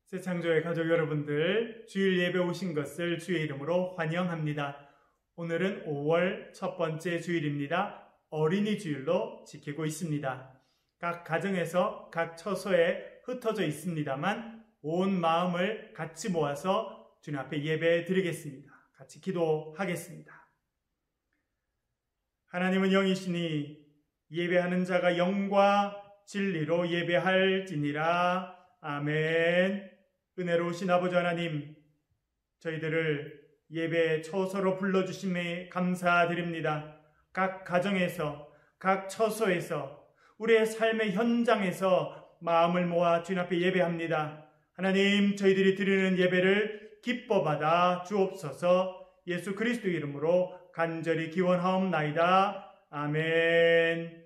새창조의 가족 여러분들, 주일 예배 오신 것을 주의 이름으로 환영합니다. 오늘은 5월 첫 번째 주일입니다. 어린이 주일로 지키고 있습니다. 각 가정에서 각 처소에 흩어져 있습니다만 온 마음을 같이 모아서 주님 앞에 예배 드리겠습니다. 같이 기도하겠습니다. 하나님은 영이시니 예배하는 자가 영과 진리로 예배할지니라. 아멘. 은혜로우신 아버지 하나님, 저희들을 예배 처소로 불러주심에 감사드립니다. 각 가정에서, 각 처소에서, 우리의 삶의 현장에서 마음을 모아 주님 앞에 예배합니다. 하나님, 저희들이 드리는 예배를 기뻐 받아 주옵소서. 예수 그리스도 이름으로 간절히 기원하옵나이다. 아멘.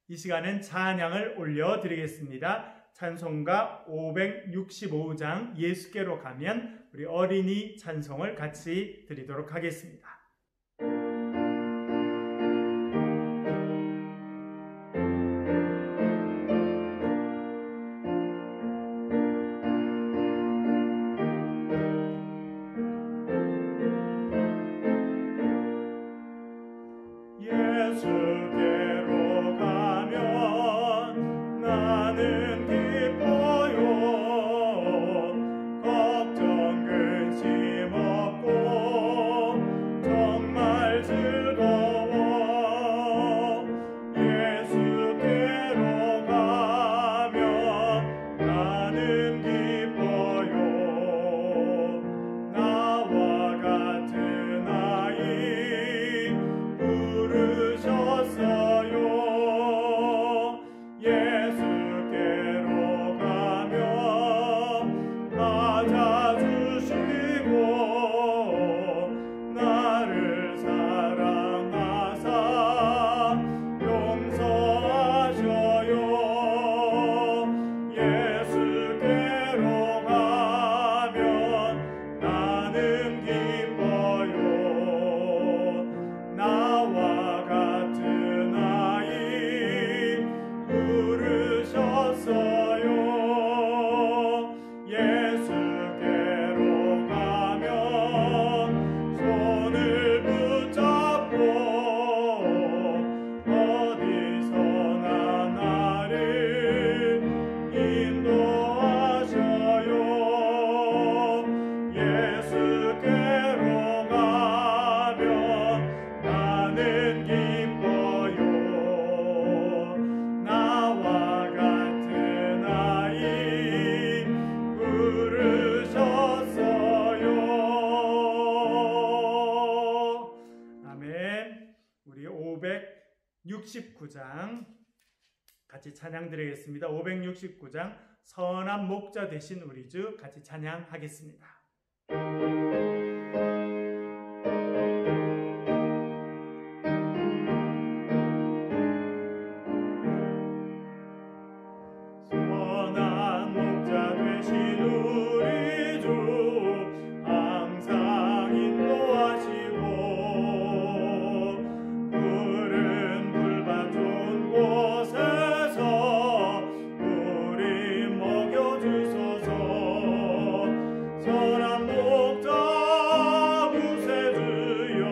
이 시간은 찬양을 올려드리겠습니다. 찬송가 565장 예수께로 가면 우리 어린이 찬송을 같이 드리도록 하겠습니다. 예수께로 가면 나는 걱정 근심 없고 정말 즐거워. 예수께로 가면 나는 기뻐요. 나와 같은 아이 부르셨어요. 예수께로 가면 맞아주시고 나를 사랑하사 용서하셔요. 예수께로 가면 나는 기뻐요. 나와 같은 아이 부르셨어요. 예수께로 가면 손을 붙잡고 어디서나 나를 인도하셔요. 예수께로 가면 나는 기뻐요. 나와 같은 아이 부르셨어요. 아멘. 우리 569장 같이 찬양 드리겠습니다. 569장 선한 목자 되신 우리 주 같이 찬양하겠습니다. 선한 목자 되신 우리 주 항상 인도하시고 푸른 풀밭 좋은 곳에서 우리 먹여주소서. 선한 목자 구세주여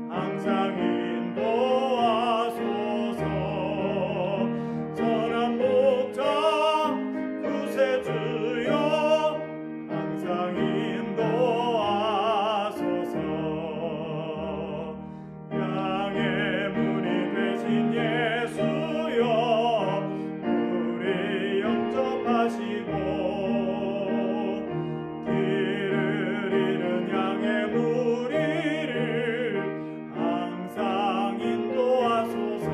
항상 인도하소서. 선한 목자 구세주여 항상 인도하소서. 양의 문이 되신 예수여 우리 영접하시고 길을 잃은 양의 무리를 항상 인도하소서.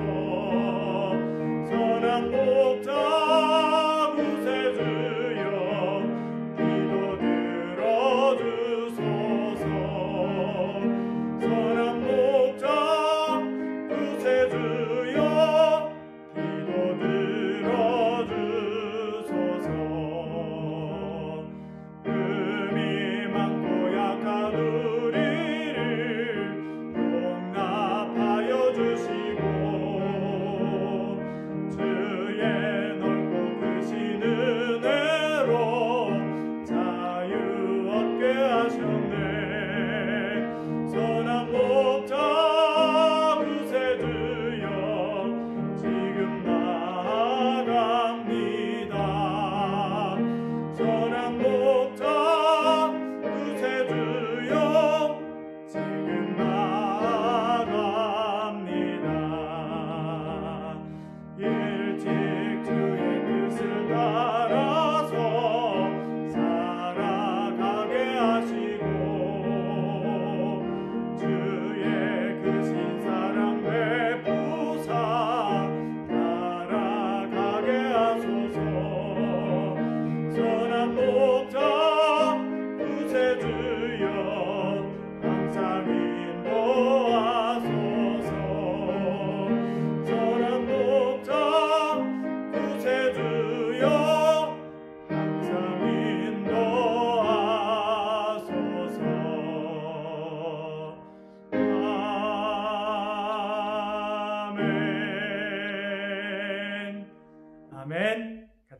선한 목자 구세주여 기도 들어주소서. 선한 목자 구세주여 기도 들어주소서.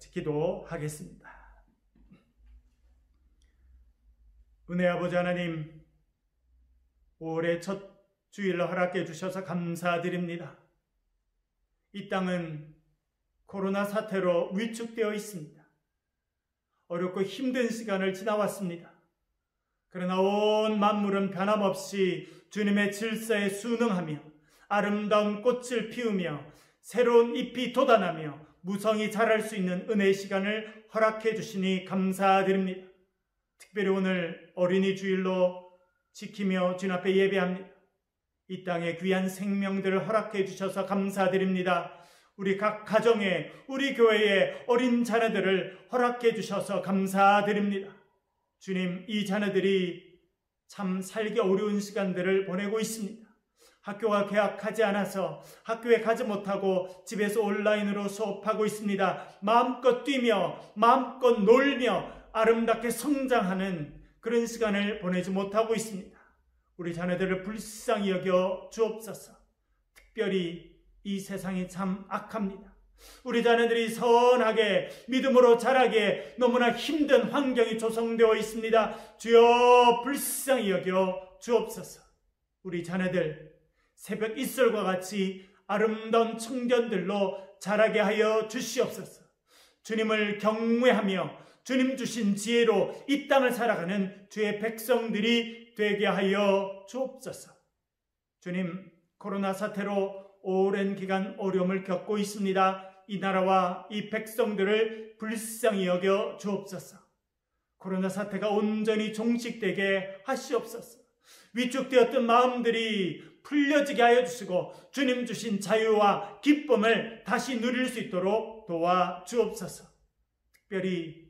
같이 기도하겠습니다. 은혜 아버지 하나님, 5월의 첫 주일로 허락해 주셔서 감사드립니다. 이 땅은 코로나 사태로 위축되어 있습니다. 어렵고 힘든 시간을 지나왔습니다. 그러나 온 만물은 변함없이 주님의 질서에 순응하며 아름다운 꽃을 피우며 새로운 잎이 돋아나며 무성히 자랄 수 있는 은혜의 시간을 허락해 주시니 감사드립니다. 특별히 오늘 어린이 주일로 지키며 주님 앞에 예배합니다. 이 땅의 귀한 생명들을 허락해 주셔서 감사드립니다. 우리 각 가정에, 우리 교회에 어린 자녀들을 허락해 주셔서 감사드립니다. 주님, 이 자녀들이 참 살기 어려운 시간들을 보내고 있습니다. 학교가 개학하지 않아서 학교에 가지 못하고 집에서 온라인으로 수업하고 있습니다. 마음껏 뛰며 마음껏 놀며 아름답게 성장하는 그런 시간을 보내지 못하고 있습니다. 우리 자녀들을 불쌍히 여겨 주옵소서. 특별히 이 세상이 참 악합니다. 우리 자녀들이 선하게 믿음으로 자라게 너무나 힘든 환경이 조성되어 있습니다. 주여 불쌍히 여겨 주옵소서. 우리 자녀들 새벽 이슬과 같이 아름다운 청년들로 자라게 하여 주시옵소서. 주님을 경외하며 주님 주신 지혜로 이 땅을 살아가는 주의 백성들이 되게 하여 주옵소서. 주님, 코로나 사태로 오랜 기간 어려움을 겪고 있습니다. 이 나라와 이 백성들을 불쌍히 여겨 주옵소서. 코로나 사태가 온전히 종식되게 하시옵소서. 위축되었던 마음들이 풀려지게 하여 주시고 주님 주신 자유와 기쁨을 다시 누릴 수 있도록 도와 주옵소서. 특별히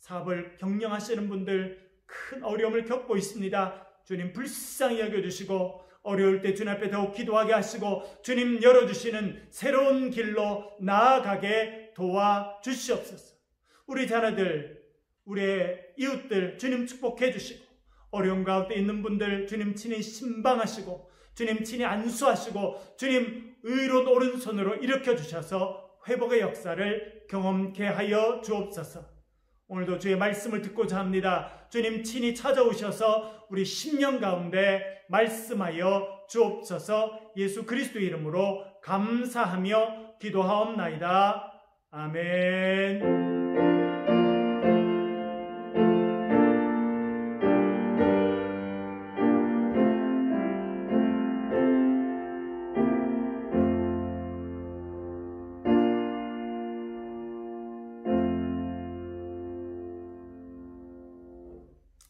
사업을 경영하시는 분들 큰 어려움을 겪고 있습니다. 주님 불쌍히 여겨주시고 어려울 때 주님 앞에 더욱 기도하게 하시고 주님 열어주시는 새로운 길로 나아가게 도와주시옵소서. 우리 자녀들, 우리의 이웃들 주님 축복해 주시고 어려움 가운데 있는 분들 주님 친히 신방하시고 주님 친히 안수하시고 주님 의로운 오른손으로 일으켜 주셔서 회복의 역사를 경험케 하여 주옵소서. 오늘도 주의 말씀을 듣고자 합니다. 주님 친히 찾아오셔서 우리 심령 가운데 말씀하여 주옵소서. 예수 그리스도의 이름으로 감사하며 기도하옵나이다. 아멘.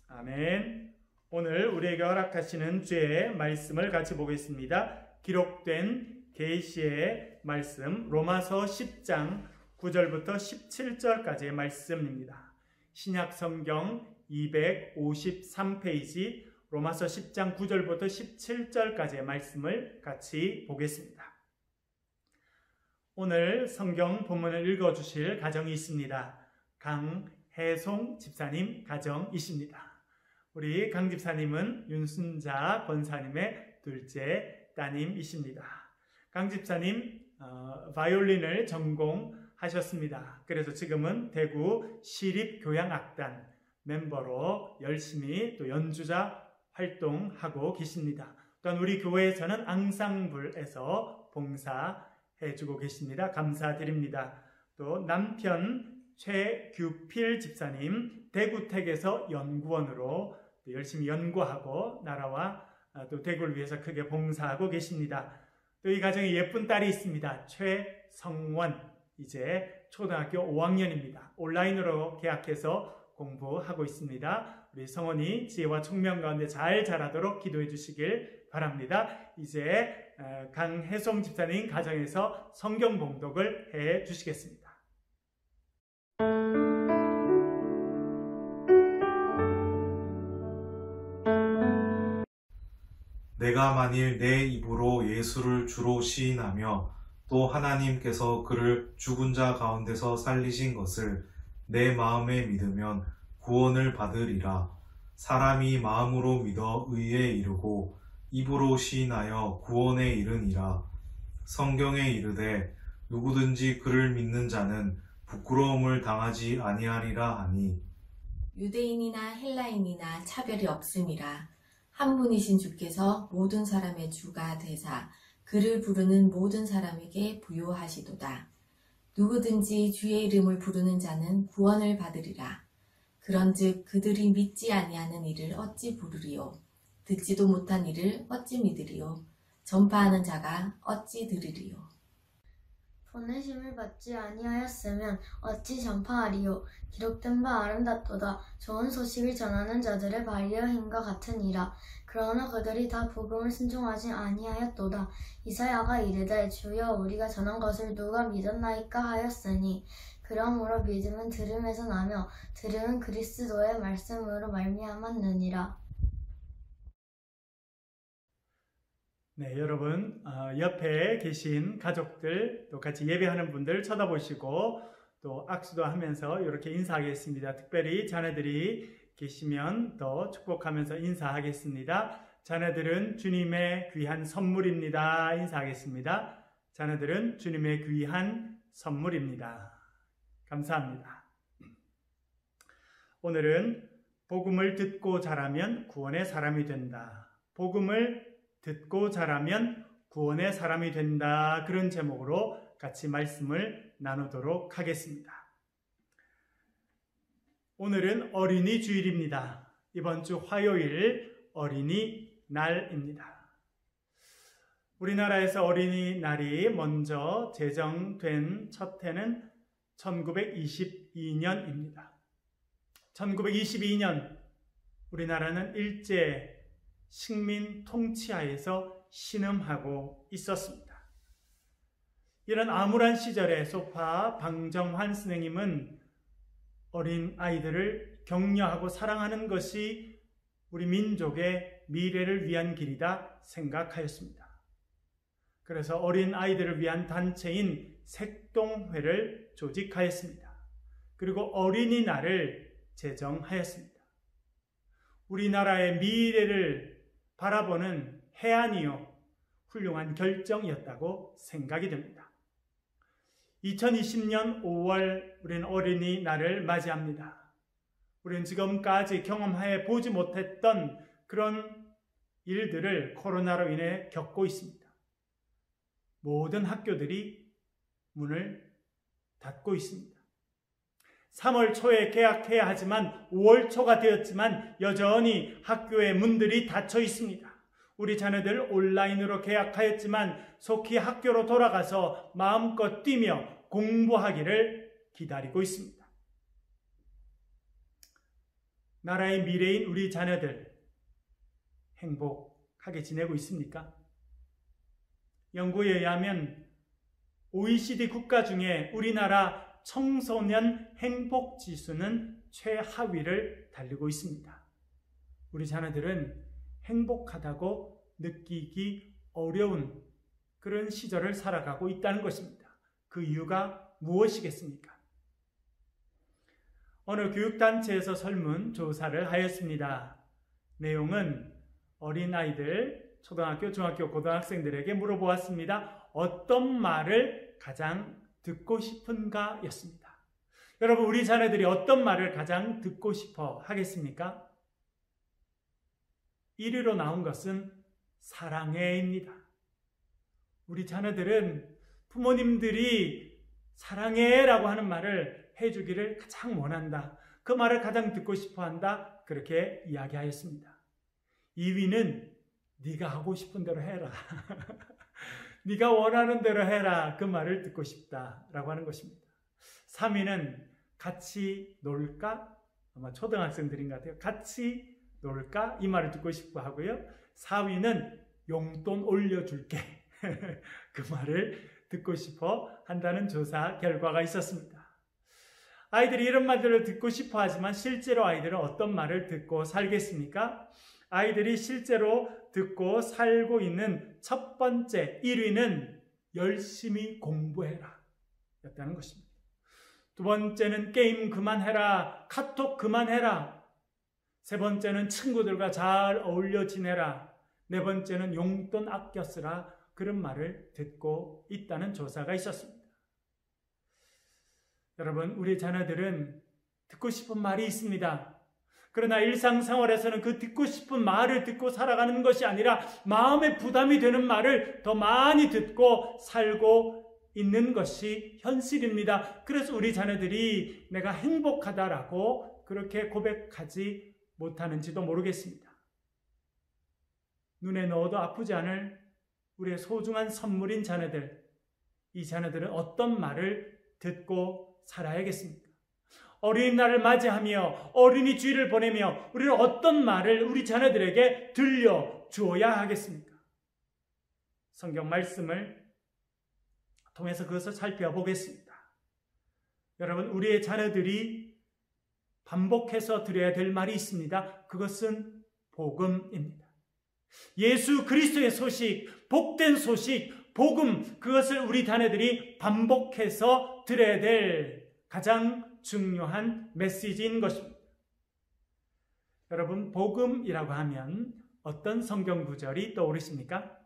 아멘. 오늘 우리에게 허락하시는 주의 말씀을 같이 보겠습니다. 기록된 계시의 말씀 로마서 10장 9절부터 17절까지의 말씀입니다. 신약 성경 253페이지 로마서 10장 9절부터 17절까지의 말씀을 같이 보겠습니다. 오늘 성경 본문을 읽어주실 가정이 있습니다. 강혜송 집사님 가정이십니다. 우리 강 집사님은 윤순자 권사님의 둘째 따님이십니다. 강 집사님 바이올린을 전공하셨습니다. 그래서 지금은 대구 시립교향악단 멤버로 열심히 또 연주자 활동하고 계십니다. 또한 우리 교회에서는 앙상블에서 봉사해주고 계십니다. 감사드립니다. 또 남편 최규필 집사님 대구택에서 연구원으로 열심히 연구하고 나라와 또 대구를 위해서 크게 봉사하고 계십니다. 또 이 가정에 예쁜 딸이 있습니다. 최성원, 이제 초등학교 5학년입니다. 온라인으로 개학해서 공부하고 있습니다. 우리 성원이 지혜와 총명 가운데 잘 자라도록 기도해 주시길 바랍니다. 이제 강혜송 집사님 가정에서 성경 봉독을 해 주시겠습니다. 내가 만일 내 입으로 예수를 주로 시인하며 또 하나님께서 그를 죽은 자 가운데서 살리신 것을 내 마음에 믿으면 구원을 받으리라. 사람이 마음으로 믿어 의에 이르고 입으로 시인하여 구원에 이르니라. 성경에 이르되 누구든지 그를 믿는 자는 부끄러움을 당하지 아니하리라 하니 유대인이나 헬라인이나 차별이 없음이라. 한 분이신 주께서 모든 사람의 주가 되사 그를 부르는 모든 사람에게 부요하시도다. 누구든지 주의 이름을 부르는 자는 구원을 받으리라. 그런즉 그들이 믿지 아니하는 이를 어찌 부르리요? 듣지도 못한 이를 어찌 믿으리요? 전파하는 자가 어찌 들으리요? 보내심을 받지 아니하였으면 어찌 전파하리요? 기록된 바 아름답도다. 좋은 소식을 전하는 자들의 발리어 힘과 같으니라. 그러나 그들이 다 복음을 순종하지 아니하였도다. 이사야가 이르되 주여 우리가 전한 것을 누가 믿었나이까 하였으니 그러므로 믿음은 들음에서 나며 들음은 그리스도의 말씀으로 말미암았느니라. 네, 여러분 옆에 계신 가족들 또 같이 예배하는 분들 쳐다보시고 또 악수도 하면서 이렇게 인사하겠습니다. 특별히 자녀들이 계시면 더 축복하면서 인사하겠습니다. 자녀들은 주님의 귀한 선물입니다. 인사하겠습니다. 자녀들은 주님의 귀한 선물입니다. 감사합니다. 오늘은 복음을 듣고 자라면 구원의 사람이 된다. 복음을 듣고 자라면 구원의 사람이 된다. 그런 제목으로 같이 말씀을 나누도록 하겠습니다. 오늘은 어린이 주일입니다. 이번 주 화요일 어린이날입니다. 우리나라에서 어린이날이 먼저 제정된 첫 해는 1922년입니다. 1922년 우리나라는 일제 식민 통치하에서 신음하고 있었습니다. 이런 암울한 시절에 소파 방정환 선생님은 어린 아이들을 격려하고 사랑하는 것이 우리 민족의 미래를 위한 길이다 생각하였습니다. 그래서 어린 아이들을 위한 단체인 색동회를 조직하였습니다. 그리고 어린이날을 제정하였습니다. 우리나라의 미래를 바라보는 해안이요 훌륭한 결정이었다고 생각이 됩니다. 2020년 5월 우리는 어린이날을 맞이합니다. 우리는 지금까지 경험해 보지 못했던 그런 일들을 코로나로 인해 겪고 있습니다. 모든 학교들이 문을 닫고 있습니다. 3월 초에 개학해야 하지만 5월 초가 되었지만 여전히 학교의 문들이 닫혀 있습니다. 우리 자녀들 온라인으로 개학하였지만 속히 학교로 돌아가서 마음껏 뛰며 공부하기를 기다리고 있습니다. 나라의 미래인 우리 자녀들 행복하게 지내고 있습니까? 연구에 의하면 OECD 국가 중에 우리나라 청소년 행복지수는 최하위를 달리고 있습니다. 우리 자녀들은 행복하다고 느끼기 어려운 그런 시절을 살아가고 있다는 것입니다. 그 이유가 무엇이겠습니까? 어느 교육단체에서 설문조사를 하였습니다. 내용은 어린아이들, 초등학교, 중학교, 고등학생들에게 물어보았습니다. 어떤 말을 가장 듣고 싶은가 였습니다. 여러분, 우리 자녀들이 어떤 말을 가장 듣고 싶어 하겠습니까? 1위로 나온 것은 사랑해입니다. 우리 자녀들은 부모님들이 사랑해라고 하는 말을 해주기를 가장 원한다. 그 말을 가장 듣고 싶어 한다. 그렇게 이야기하였습니다. 2위는 네가 하고 싶은 대로 해라. 네가 원하는 대로 해라. 그 말을 듣고 싶다라고 하는 것입니다. 3위는 같이 놀까? 아마 초등학생들인 것 같아요. 같이 놀까? 이 말을 듣고 싶어 하고요. 4위는 용돈 올려줄게. 그 말을 듣고 싶어 한다는 조사 결과가 있었습니다. 아이들이 이런 말들을 듣고 싶어 하지만 실제로 아이들은 어떤 말을 듣고 살겠습니까? 아이들이 실제로 듣고 살고 있는 첫 번째 1위는 열심히 공부해라 였다는 것입니다. 두 번째는 게임 그만해라, 카톡 그만해라. 세 번째는 친구들과 잘 어울려 지내라. 네 번째는 용돈 아껴 쓰라. 그런 말을 듣고 있다는 조사가 있었습니다. 여러분, 우리 자녀들은 듣고 싶은 말이 있습니다. 그러나 일상생활에서는 그 듣고 싶은 말을 듣고 살아가는 것이 아니라 마음에 부담이 되는 말을 더 많이 듣고 살고 있는 것이 현실입니다. 그래서 우리 자녀들이 내가 행복하다라고 그렇게 고백하지 못하는지도 모르겠습니다. 눈에 넣어도 아프지 않을 우리의 소중한 선물인 자녀들, 이 자녀들은 어떤 말을 듣고 살아야겠습니까? 어린이날을 맞이하며 어린이 주일을 보내며 우리는 어떤 말을 우리 자녀들에게 들려주어야 하겠습니까? 성경 말씀을 통해서 그것을 살펴보겠습니다. 여러분, 우리의 자녀들이 반복해서 들어야 될 말이 있습니다. 그것은 복음입니다. 예수 그리스도의 소식, 복된 소식, 복음, 그것을 우리 자녀들이 반복해서 들어야 될 가장 중요한 메시지인 것입니다. 여러분, 복음이라고 하면 어떤 성경 구절이 떠오르십니까?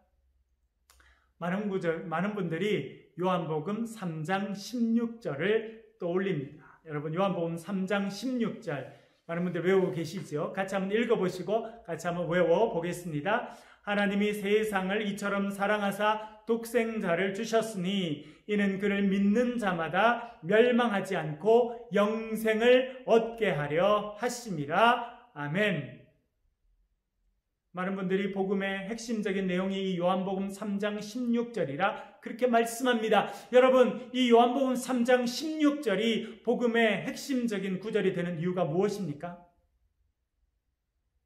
많은 분들이 요한복음 3장 16절을 떠올립니다. 여러분, 요한복음 3장 16절 많은 분들 외우고 계시죠? 같이 한번 읽어보시고 같이 한번 외워보겠습니다. 하나님이 세상을 이처럼 사랑하사 독생자를 주셨으니 이는 그를 믿는 자마다 멸망하지 않고 영생을 얻게 하려 하심이라. 아멘. 많은 분들이 복음의 핵심적인 내용이 이 요한복음 3장 16절이라 그렇게 말씀합니다. 여러분, 이 요한복음 3장 16절이 복음의 핵심적인 구절이 되는 이유가 무엇입니까?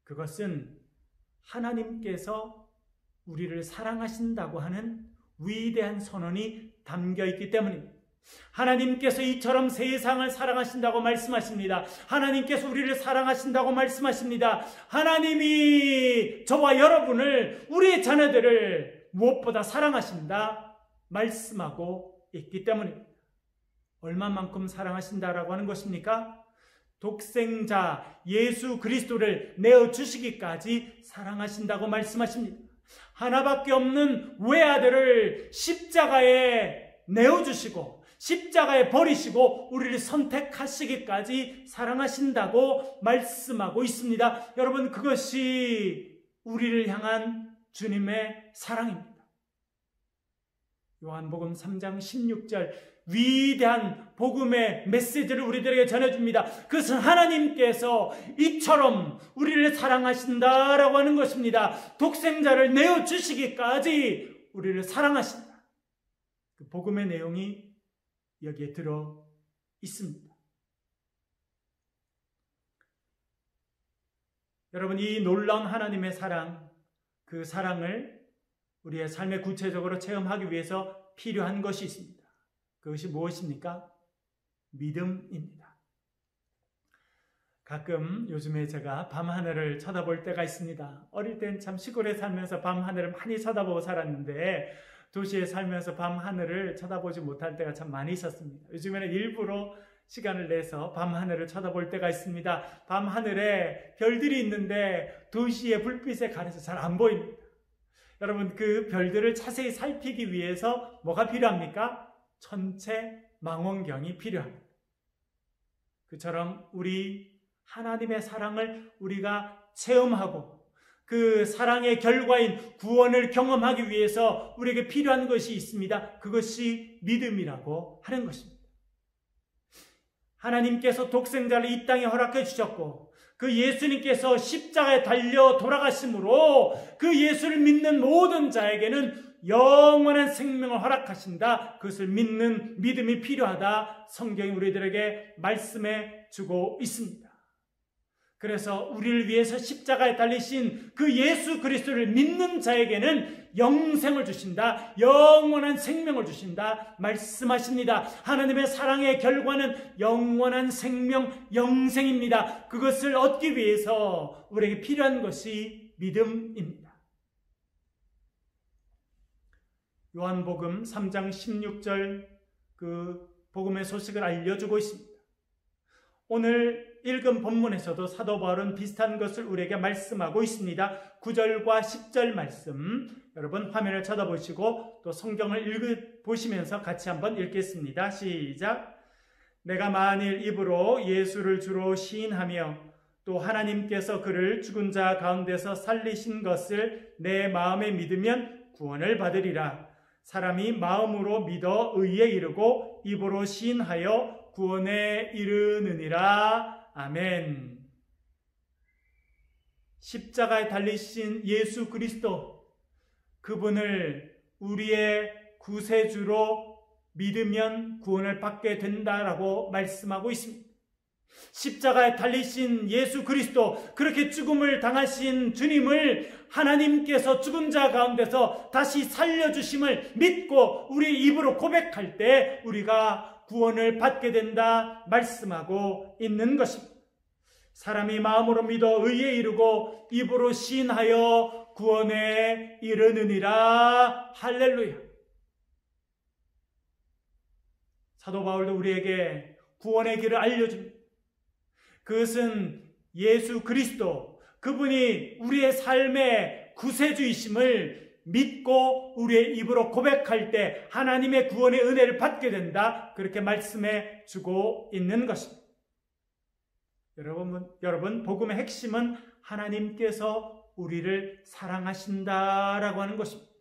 그것은 하나님께서 우리를 사랑하신다고 하는 위대한 선언이 담겨 있기 때문입니다. 하나님께서 이처럼 세상을 사랑하신다고 말씀하십니다. 하나님께서 우리를 사랑하신다고 말씀하십니다. 하나님이 저와 여러분을, 우리의 자녀들을 무엇보다 사랑하신다 말씀하고 있기 때문입니다. 얼마만큼 사랑하신다라고 하는 것입니까? 독생자 예수 그리스도를 내어주시기까지 사랑하신다고 말씀하십니다. 하나밖에 없는 외아들을 십자가에 내어주시고 십자가에 버리시고 우리를 선택하시기까지 사랑하신다고 말씀하고 있습니다. 여러분, 그것이 우리를 향한 주님의 사랑입니다. 요한복음 3장 16절 위대한 복음의 메시지를 우리들에게 전해줍니다. 그것은 하나님께서 이처럼 우리를 사랑하신다라고 하는 것입니다. 독생자를 내어주시기까지 우리를 사랑하신다. 그 복음의 내용이 여기에 들어 있습니다. 여러분, 이 놀라운 하나님의 사랑, 그 사랑을 우리의 삶에 구체적으로 체험하기 위해서 필요한 것이 있습니다. 그것이 무엇입니까? 믿음입니다. 가끔 요즘에 제가 밤하늘을 쳐다볼 때가 있습니다. 어릴 땐 참 시골에 살면서 밤하늘을 많이 쳐다보고 살았는데 도시에 살면서 밤하늘을 쳐다보지 못할 때가 참 많이 있었습니다. 요즘에는 일부러 시간을 내서 밤하늘을 쳐다볼 때가 있습니다. 밤하늘에 별들이 있는데 도시의 불빛에 가려서 잘 안 보입니다. 여러분, 그 별들을 자세히 살피기 위해서 뭐가 필요합니까? 천체 망원경이 필요합니다. 그처럼 우리 하나님의 사랑을 우리가 체험하고 그 사랑의 결과인 구원을 경험하기 위해서 우리에게 필요한 것이 있습니다. 그것이 믿음이라고 하는 것입니다. 하나님께서 독생자를 이 땅에 허락해 주셨고 그 예수님께서 십자가에 달려 돌아가심으로 그 예수를 믿는 모든 자에게는 영원한 생명을 허락하신다. 그것을 믿는 믿음이 필요하다. 성경이 우리들에게 말씀해 주고 있습니다. 그래서 우리를 위해서 십자가에 달리신 그 예수 그리스도를 믿는 자에게는 영생을 주신다. 영원한 생명을 주신다. 말씀하십니다. 하나님의 사랑의 결과는 영원한 생명, 영생입니다. 그것을 얻기 위해서 우리에게 필요한 것이 믿음입니다. 요한복음 3장 16절 그 복음의 소식을 알려주고 있습니다. 오늘 읽은 본문에서도 사도 바울은 비슷한 것을 우리에게 말씀하고 있습니다. 9절과 10절 말씀, 여러분 화면을 쳐다보시고 또 성경을 읽어보시면서 같이 한번 읽겠습니다. 시작. 내가 만일 입으로 예수를 주로 시인하며 또 하나님께서 그를 죽은 자 가운데서 살리신 것을 내 마음에 믿으면 구원을 받으리라. 사람이 마음으로 믿어 의에 이르고 입으로 시인하여 구원에 이르느니라. 아멘. 십자가에 달리신 예수 그리스도, 그분을 우리의 구세주로 믿으면 구원을 받게 된다라고 말씀하고 있습니다. 십자가에 달리신 예수 그리스도, 그렇게 죽음을 당하신 주님을 하나님께서 죽은 자 가운데서 다시 살려주심을 믿고 우리 입으로 고백할 때 우리가 구원을 받게 된다 말씀하고 있는 것입니다. 사람이 마음으로 믿어 의에 이르고 입으로 시인하여 구원에 이르느니라. 할렐루야. 사도 바울도 우리에게 구원의 길을 알려줍니다. 그것은 예수 그리스도, 그분이 우리의 삶의 구세주이심을 믿고 우리의 입으로 고백할 때 하나님의 구원의 은혜를 받게 된다, 그렇게 말씀해 주고 있는 것입니다. 여러분, 복음의 핵심은 하나님께서 우리를 사랑하신다라고 하는 것입니다.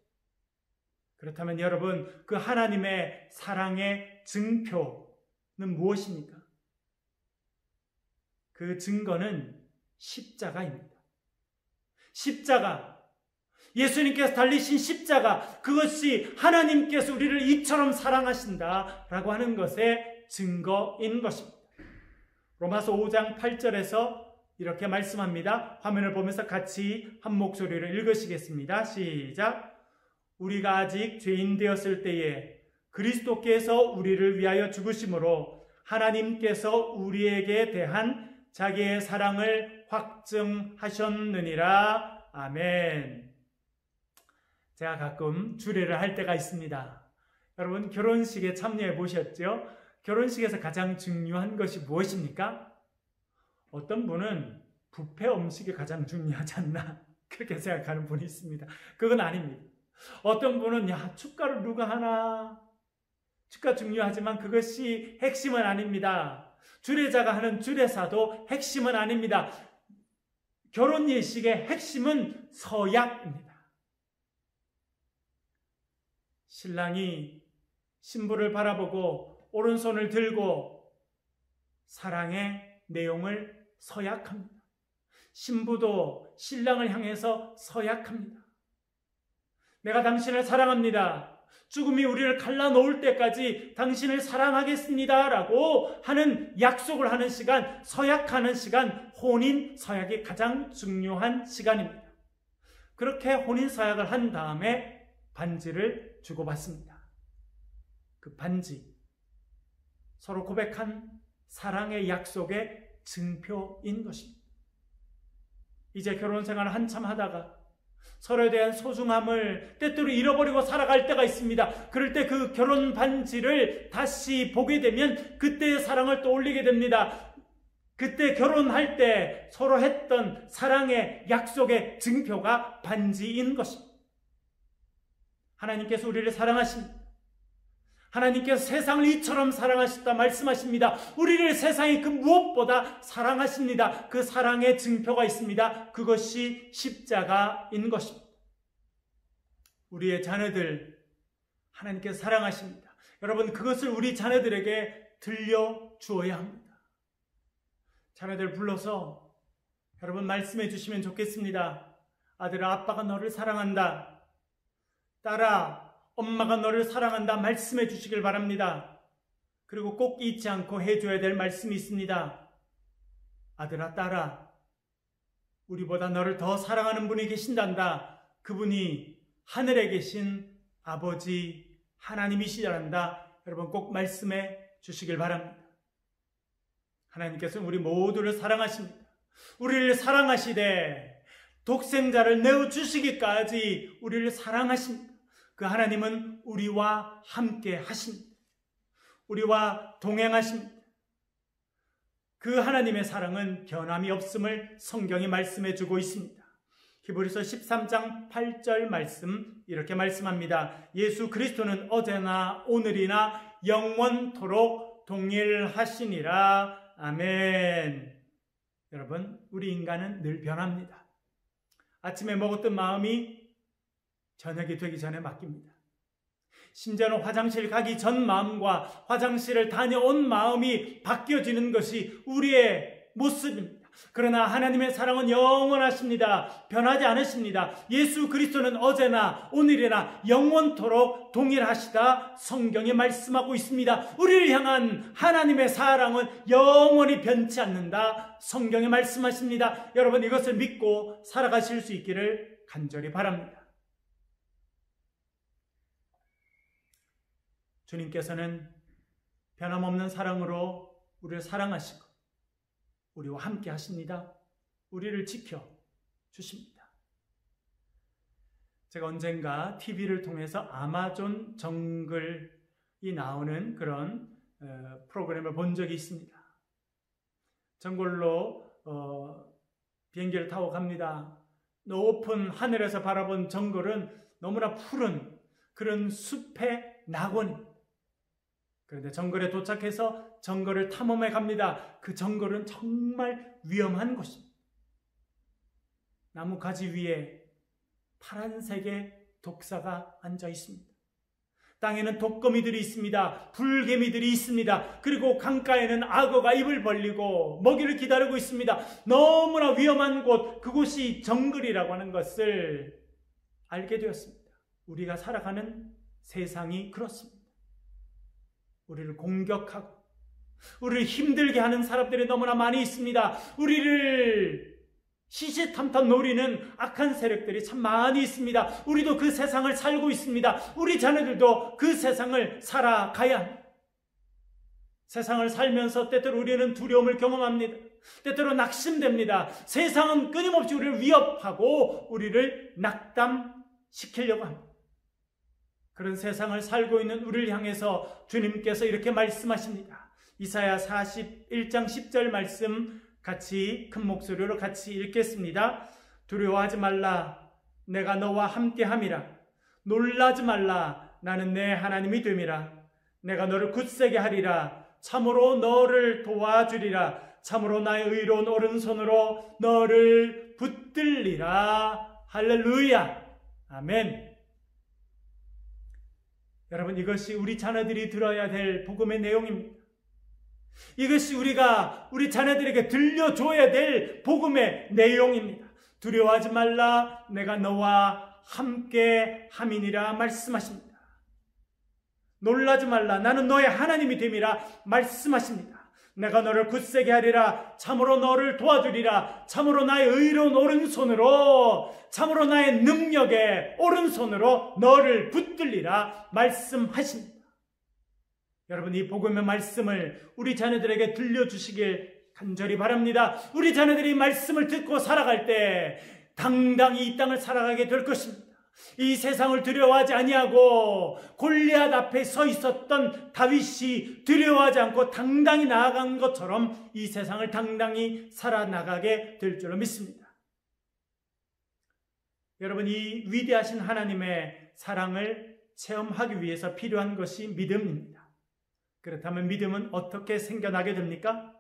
그렇다면 여러분, 그 하나님의 사랑의 증표는 무엇입니까? 그 증거는 십자가입니다. 십자가, 예수님께서 달리신 십자가, 그것이 하나님께서 우리를 이처럼 사랑하신다라고 하는 것의 증거인 것입니다. 로마서 5장 8절에서 이렇게 말씀합니다. 화면을 보면서 같이 한 목소리로 읽으시겠습니다. 시작. 우리가 아직 죄인 되었을 때에 그리스도께서 우리를 위하여 죽으심으로 하나님께서 우리에게 대한 자기의 사랑을 확증하셨느니라. 아멘. 제가 가끔 주례를 할 때가 있습니다. 여러분, 결혼식에 참여해 보셨죠? 결혼식에서 가장 중요한 것이 무엇입니까? 어떤 분은 뷔페 음식이 가장 중요하지 않나 그렇게 생각하는 분이 있습니다. 그건 아닙니다. 어떤 분은 축가를 누가 하나, 축가 중요하지만 그것이 핵심은 아닙니다. 주례자가 하는 주례사도 핵심은 아닙니다. 결혼 예식의 핵심은 서약입니다. 신랑이 신부를 바라보고 오른손을 들고 사랑의 내용을 서약합니다. 신부도 신랑을 향해서 서약합니다. 내가 당신을 사랑합니다. 죽음이 우리를 갈라놓을 때까지 당신을 사랑하겠습니다 라고 하는 약속을 하는 시간, 서약하는 시간, 혼인 서약이 가장 중요한 시간입니다. 그렇게 혼인 서약을 한 다음에 반지를 주고받습니다. 그 반지, 서로 고백한 사랑의 약속의 증표인 것입니다. 이제 결혼 생활을 한참 하다가 서로에 대한 소중함을 때때로 잃어버리고 살아갈 때가 있습니다. 그럴 때 그 결혼 반지를 다시 보게 되면 그때의 사랑을 떠올리게 됩니다. 그때 결혼할 때 서로 했던 사랑의 약속의 증표가 반지인 것입니다. 하나님께서 우리를 사랑하십니다. 하나님께서 세상을 이처럼 사랑하셨다 말씀하십니다. 우리를 세상이 그 무엇보다 사랑하십니다. 그 사랑의 증표가 있습니다. 그것이 십자가인 것입니다. 우리의 자녀들 하나님께서 사랑하십니다. 여러분, 그것을 우리 자녀들에게 들려주어야 합니다. 자녀들 불러서 여러분 말씀해 주시면 좋겠습니다. 아들아, 아빠가 너를 사랑한다. 딸아, 엄마가 너를 사랑한다 말씀해 주시길 바랍니다. 그리고 꼭 잊지 않고 해줘야 될 말씀이 있습니다. 아들아, 딸아, 우리보다 너를 더 사랑하는 분이 계신단다. 그분이 하늘에 계신 아버지 하나님이시란다. 여러분 꼭 말씀해 주시길 바랍니다. 하나님께서는 우리 모두를 사랑하십니다. 우리를 사랑하시되 독생자를 내어주시기까지 우리를 사랑하십니다. 그 하나님은 우리와 함께 하십니다. 우리와 동행하십니다. 그 하나님의 사랑은 변함이 없음을 성경이 말씀해 주고 있습니다. 히브리서 13장 8절 말씀 이렇게 말씀합니다. 예수 그리스도는 어제나 오늘이나 영원토록 동일하시니라. 아멘. 여러분, 우리 인간은 늘 변합니다. 아침에 먹었던 마음이 저녁이 되기 전에 바뀝니다. 심지어는 화장실 가기 전 마음과 화장실을 다녀온 마음이 바뀌어지는 것이 우리의 모습입니다. 그러나 하나님의 사랑은 영원하십니다. 변하지 않으십니다. 예수 그리스도는 어제나 오늘이나 영원토록 동일하시다 성경에 말씀하고 있습니다. 우리를 향한 하나님의 사랑은 영원히 변치 않는다 성경에 말씀하십니다. 여러분, 이것을 믿고 살아가실 수 있기를 간절히 바랍니다. 주님께서는 변함없는 사랑으로 우리를 사랑하시고 우리와 함께 하십니다. 우리를 지켜 주십니다. 제가 언젠가 TV를 통해서 아마존 정글이 나오는 그런 프로그램을 본 적이 있습니다. 정글로 비행기를 타고 갑니다. 높은 하늘에서 바라본 정글은 너무나 푸른 그런 숲의 낙원입니다. 그런데 정글에 도착해서 정글을 탐험해 갑니다. 그 정글은 정말 위험한 곳입니다. 나무가지 위에 파란색의 독사가 앉아 있습니다. 땅에는 독거미들이 있습니다. 불개미들이 있습니다. 그리고 강가에는 악어가 입을 벌리고 먹이를 기다리고 있습니다. 너무나 위험한 곳, 그곳이 정글이라고 하는 것을 알게 되었습니다. 우리가 살아가는 세상이 그렇습니다. 우리를 공격하고 우리를 힘들게 하는 사람들이 너무나 많이 있습니다. 우리를 시시탐탐 노리는 악한 세력들이 참 많이 있습니다. 우리도 그 세상을 살고 있습니다. 우리 자녀들도 그 세상을 살아가야 합니다. 세상을 살면서 때때로 우리는 두려움을 경험합니다. 때때로 낙심됩니다. 세상은 끊임없이 우리를 위협하고 우리를 낙담시키려고 합니다. 그런 세상을 살고 있는 우리를 향해서 주님께서 이렇게 말씀하십니다. 이사야 41장 10절 말씀 같이 큰 목소리로 같이 읽겠습니다. 두려워하지 말라. 내가 너와 함께함이라. 놀라지 말라. 나는 내 하나님이 됨이라. 내가 너를 굳세게 하리라. 참으로 너를 도와주리라. 참으로 나의 의로운 오른손으로 너를 붙들리라. 할렐루야. 아멘. 여러분, 이것이 우리 자녀들이 들어야 될 복음의 내용입니다. 이것이 우리가 우리 자녀들에게 들려줘야 될 복음의 내용입니다. 두려워하지 말라. 내가 너와 함께 함이니라 말씀하십니다. 놀라지 말라. 나는 너의 하나님이 됨이라 말씀하십니다. 내가 너를 굳세게 하리라. 참으로 너를 도와주리라. 참으로 나의 의로운 오른손으로, 참으로 나의 능력의 오른손으로 너를 붙들리라 말씀하십니다. 여러분, 이 복음의 말씀을 우리 자녀들에게 들려주시길 간절히 바랍니다. 우리 자녀들이 말씀을 듣고 살아갈 때 당당히 이 땅을 살아가게 될 것입니다. 이 세상을 두려워하지 아니하고 골리앗 앞에 서 있었던 다윗이 두려워하지 않고 당당히 나아간 것처럼 이 세상을 당당히 살아나가게 될 줄로 믿습니다. 여러분, 이 위대하신 하나님의 사랑을 체험하기 위해서 필요한 것이 믿음입니다. 그렇다면 믿음은 어떻게 생겨나게 됩니까?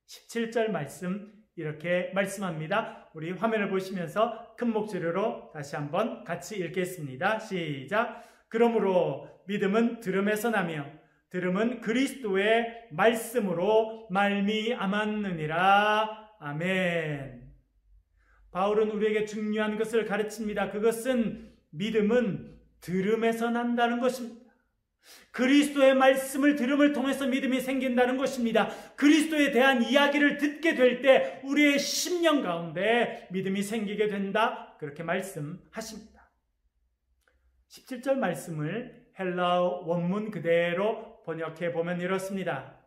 17절 말씀 이렇게 말씀합니다. 우리 화면을 보시면서 큰 목소리로 다시 한번 같이 읽겠습니다. 시작. 그러므로 믿음은 들음에서 나며 들음은 그리스도의 말씀으로 말미암았느니라. 아멘. 바울은 우리에게 중요한 것을 가르칩니다. 그것은 믿음은 들음에서 난다는 것입니다. 그리스도의 말씀을 들음을 통해서 믿음이 생긴다는 것입니다. 그리스도에 대한 이야기를 듣게 될 때 우리의 심령 가운데 믿음이 생기게 된다. 그렇게 말씀하십니다. 17절 말씀을 헬라어 원문 그대로 번역해 보면 이렇습니다.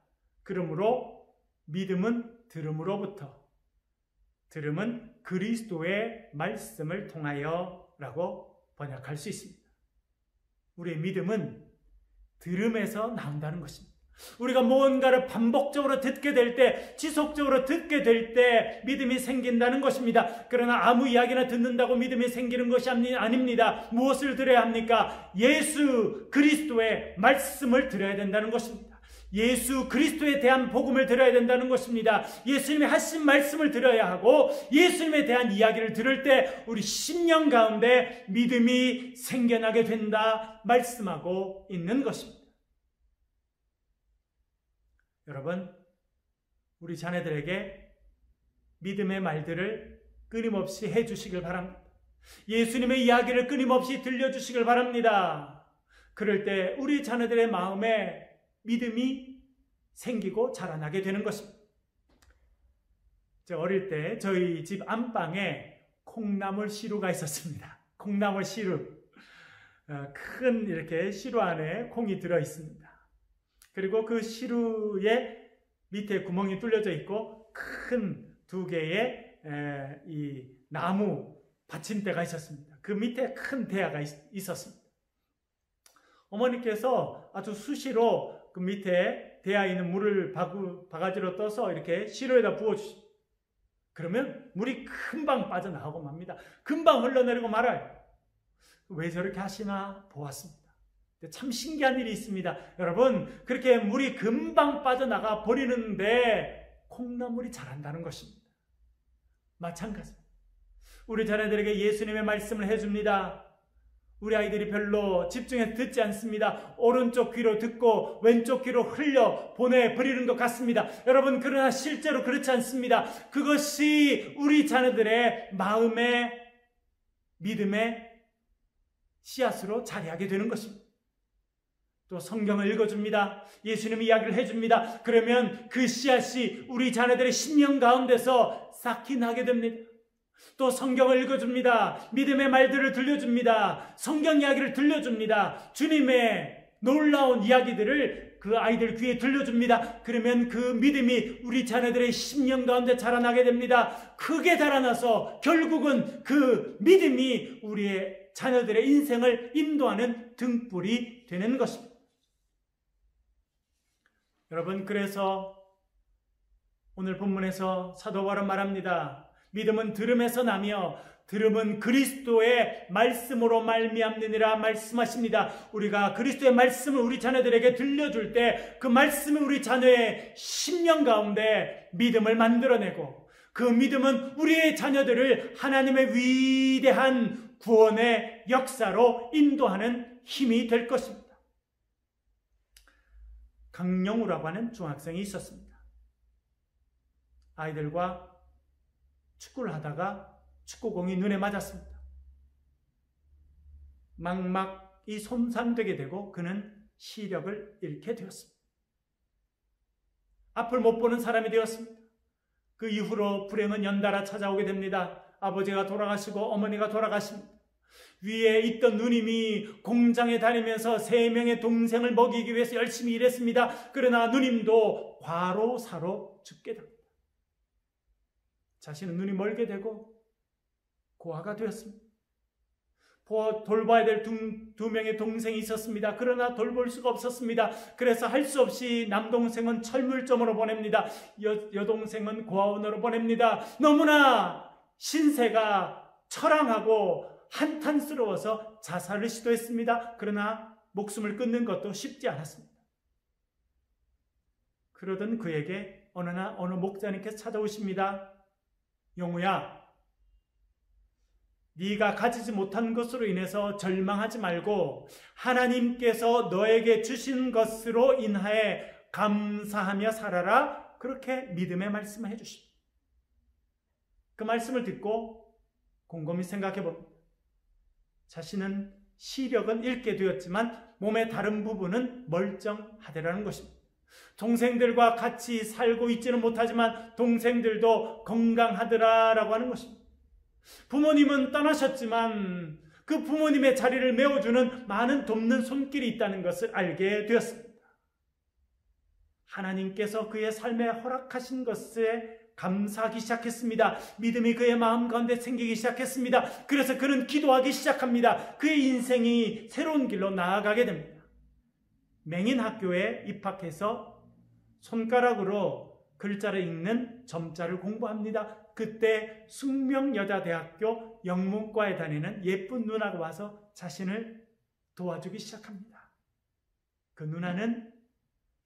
그러므로 믿음은 들음으로부터, 들음은 그리스도의 말씀을 통하여 라고 번역할 수 있습니다. 우리의 믿음은 들음에서 나온다는 것입니다. 우리가 무언가를 반복적으로 듣게 될 때, 지속적으로 듣게 될 때 믿음이 생긴다는 것입니다. 그러나 아무 이야기나 듣는다고 믿음이 생기는 것이 아닙니다. 무엇을 들어야 합니까? 예수 그리스도의 말씀을 들어야 된다는 것입니다. 예수 그리스도에 대한 복음을 들어야 된다는 것입니다. 예수님의 하신 말씀을 들어야 하고 예수님에 대한 이야기를 들을 때 우리 심령 가운데 믿음이 생겨나게 된다 말씀하고 있는 것입니다. 여러분, 우리 자녀들에게 믿음의 말들을 끊임없이 해주시길 바랍니다. 예수님의 이야기를 끊임없이 들려주시길 바랍니다. 그럴 때 우리 자녀들의 마음에 믿음이 생기고 자라나게 되는 것입니다. 어릴 때 저희 집 안방에 콩나물 시루가 있었습니다. 콩나물 시루. 큰 이렇게 시루 안에 콩이 들어 있습니다. 그리고 그 시루에 밑에 구멍이 뚫려져 있고 큰 2개의 이 나무 받침대가 있었습니다. 그 밑에 큰 대야가 있었습니다. 어머니께서 아주 수시로 그 밑에 대야에 있는 물을 바가지로 떠서 이렇게 시루에다 부어주십니다. 그러면 물이 금방 빠져나가고 맙니다. 금방 흘러내리고 말아요. 왜 저렇게 하시나 보았습니다. 참 신기한 일이 있습니다. 여러분, 그렇게 물이 금방 빠져나가 버리는데 콩나물이 자란다는 것입니다. 마찬가지입니다. 우리 자녀들에게 예수님의 말씀을 해줍니다. 우리 아이들이 별로 집중해서 듣지 않습니다. 오른쪽 귀로 듣고 왼쪽 귀로 흘려 보내버리는 것 같습니다. 여러분, 그러나 실제로 그렇지 않습니다. 그것이 우리 자녀들의 마음의 믿음의 씨앗으로 자리하게 되는 것입니다. 또 성경을 읽어줍니다. 예수님의 이야기를 해줍니다. 그러면 그 씨앗이 우리 자녀들의 심령 가운데서 쌓기 나게 됩니다. 또 성경을 읽어줍니다. 믿음의 말들을 들려줍니다. 성경 이야기를 들려줍니다. 주님의 놀라운 이야기들을 그 아이들 귀에 들려줍니다. 그러면 그 믿음이 우리 자녀들의 심령 가운데 자라나게 됩니다. 크게 자라나서 결국은 그 믿음이 우리의 자녀들의 인생을 인도하는 등불이 되는 것입니다. 여러분, 그래서 오늘 본문에서 사도 바울은 말합니다. 믿음은 들음에서 나며 들음은 그리스도의 말씀으로 말미암느니라 말씀하십니다. 우리가 그리스도의 말씀을 우리 자녀들에게 들려줄 때 그 말씀이 우리 자녀의 심령 가운데 믿음을 만들어내고 그 믿음은 우리의 자녀들을 하나님의 위대한 구원의 역사로 인도하는 힘이 될 것입니다. 강영우라고 하는 중학생이 있었습니다. 아이들과 축구를 하다가 축구공이 눈에 맞았습니다. 망막이 손상되게 되고 그는 시력을 잃게 되었습니다. 앞을 못 보는 사람이 되었습니다. 그 이후로 불행은 연달아 찾아오게 됩니다. 아버지가 돌아가시고 어머니가 돌아가십니다. 위에 있던 누님이 공장에 다니면서 3명의 동생을 먹이기 위해서 열심히 일했습니다. 그러나 누님도 과로사로 죽게 됩니다. 자신은 눈이 멀게 되고 고아가 되었습니다. 돌봐야 될 두 명의 동생이 있었습니다. 그러나 돌볼 수가 없었습니다. 그래서 할 수 없이 남동생은 철물점으로 보냅니다. 여동생은 고아원으로 보냅니다. 너무나 신세가 처량하고 한탄스러워서 자살을 시도했습니다. 그러나 목숨을 끊는 것도 쉽지 않았습니다. 그러던 그에게 어느 목자님께서 찾아오십니다. 영우야, 네가 가지지 못한 것으로 인해서 절망하지 말고 하나님께서 너에게 주신 것으로 인하여 감사하며 살아라. 그렇게 믿음의 말씀을 해주십니다. 그 말씀을 듣고 곰곰이 생각해 봅니다. 자신은 시력은 잃게 되었지만 몸의 다른 부분은 멀쩡하더라는 것입니다. 동생들과 같이 살고 있지는 못하지만 동생들도 건강하더라라고 하는 것입니다. 부모님은 떠나셨지만 그 부모님의 자리를 메워주는 많은 돕는 손길이 있다는 것을 알게 되었습니다. 하나님께서 그의 삶에 허락하신 것에 감사하기 시작했습니다. 믿음이 그의 마음 가운데 생기기 시작했습니다. 그래서 그는 기도하기 시작합니다. 그의 인생이 새로운 길로 나아가게 됩니다. 맹인학교에 입학해서 손가락으로 글자를 읽는 점자를 공부합니다. 그때 숙명여자대학교 영문과에 다니는 예쁜 누나가 와서 자신을 도와주기 시작합니다. 그 누나는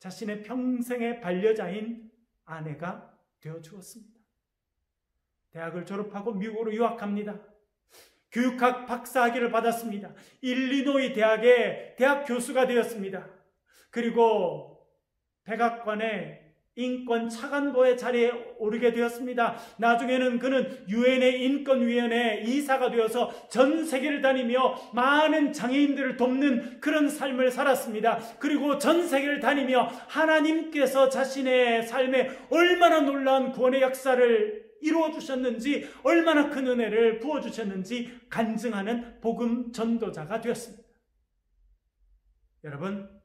자신의 평생의 반려자인 아내가 되어 주었습니다. 대학을 졸업하고 미국으로 유학합니다. 교육학 박사학위를 받았습니다. 일리노이 대학의 대학 교수가 되었습니다. 그리고 백악관의 인권 차관보의 자리에 오르게 되었습니다. 나중에는 그는 유엔의 인권위원회 이사가 되어서 전 세계를 다니며 많은 장애인들을 돕는 그런 삶을 살았습니다. 그리고 전 세계를 다니며 하나님께서 자신의 삶에 얼마나 놀라운 구원의 역사를 이루어 주셨는지, 얼마나 큰 은혜를 부어 주셨는지 간증하는 복음 전도자가 되었습니다. 여러분,